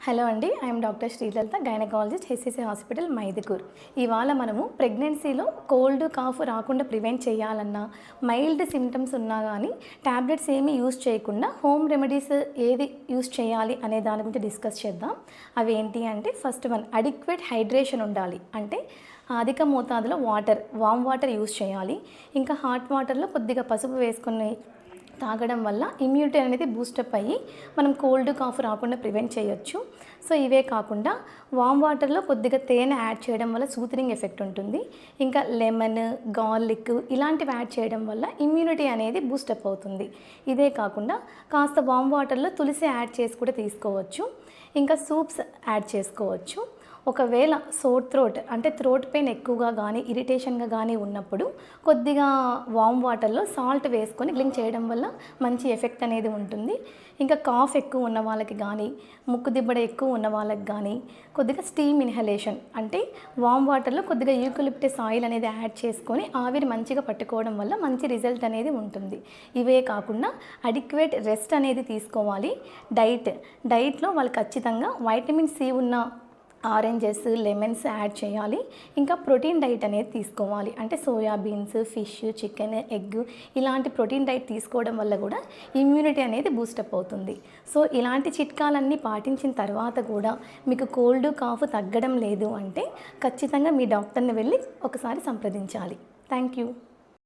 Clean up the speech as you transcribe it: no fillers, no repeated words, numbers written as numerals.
Hello అండి, I'm doctor Sri Lalitha, gynaecologist, HCC hospital, Mydukur. ఇవాళ మనము ప్రెగ్నెన్సీలో కోల్డ్ కాఫ్ రాకుండా ప్రివెంట్ చేయాలన్నా, మైల్డ్ సిమ్టమ్స్ ఉన్నా కానీ ట్యాబ్లెట్స్ ఏమీ యూస్ చేయకుండా హోమ్ రెమెడీస్ ఏది యూస్ చేయాలి అనే దాని గురించి డిస్కస్ చేద్దాం. అవి ఏంటి అంటే, ఫస్ట్ వన్, అడిక్వేట్ హైడ్రేషన్ ఉండాలి. అంటే అధిక మోతాదులో వామ్ వాటర్ యూస్ చేయాలి. ఇంకా హాట్ వాటర్లో కొద్దిగా పసుపు వేసుకొని తాగడం వల్ల ఇమ్యూనిటీ అనేది బూస్టప్ అయ్యి మనం కోల్డ్ కాఫ్ రాకుండా ప్రివెంట్ చేయొచ్చు. సో ఇవే కాకుండా వామ్ వాటర్లో కొద్దిగా తేనె యాడ్ చేయడం వల్ల సూతనింగ్ ఎఫెక్ట్ ఉంటుంది. ఇంకా లెమన్, గార్లిక్ ఇలాంటివి యాడ్ చేయడం వల్ల ఇమ్యూనిటీ అనేది బూస్టప్ అవుతుంది. ఇదే కాకుండా కాస్త వామ్ వాటర్లో తులసి యాడ్ చేసి కూడా తీసుకోవచ్చు. ఇంకా సూప్స్ యాడ్ చేసుకోవచ్చు. ఒకవేళ సోర్ థ్రోట్ అంటే థ్రోట్ పెయిన్ ఎక్కువగా కానీ ఇరిటేషన్గా కానీ ఉన్నప్పుడు కొద్దిగా వామ్ వాటర్లో సాల్ట్ వేసుకొని డ్రింక్ చేయడం వల్ల మంచి ఎఫెక్ట్ అనేది ఉంటుంది. ఇంకా కాఫ్ ఎక్కువ ఉన్న వాళ్ళకి కానీ, ముక్కు దిబ్బడ ఎక్కువ ఉన్న వాళ్ళకి కానీ కొద్దిగా స్టీమ్ ఇన్హలేషన్ అంటే వామ్ వాటర్లో కొద్దిగా యూకలిప్టస్ ఆయిల్ అనేది యాడ్ చేసుకొని ఆవిరి మంచిగా పట్టుకోవడం వల్ల మంచి రిజల్ట్ అనేది ఉంటుంది. ఇవే కాకుండా అడిక్వేట్ రెస్ట్ అనేది తీసుకోవాలి. డైట్లో వాళ్ళు ఖచ్చితంగా వైటమిన్ సి ఉన్న ఆరెంజెస్, లెమన్స్ యాడ్ చేయాలి. ఇంకా ప్రోటీన్ డైట్ అనేది తీసుకోవాలి. అంటే సోయాబీన్స్, ఫిష్, చికెన్, ఎగ్ ఇలాంటి ప్రోటీన్ డైట్ తీసుకోవడం వల్ల కూడా ఇమ్యూనిటీ అనేది బూస్టప్ అవుతుంది. సో ఇలాంటి చిట్కాలన్నీ పాటించిన తర్వాత కూడా మీకు కోల్డ్ కాఫ్ తగ్గడం లేదు అంటే ఖచ్చితంగా మీ డాక్టర్ని వెళ్ళి ఒకసారి సంప్రదించాలి. Thank you.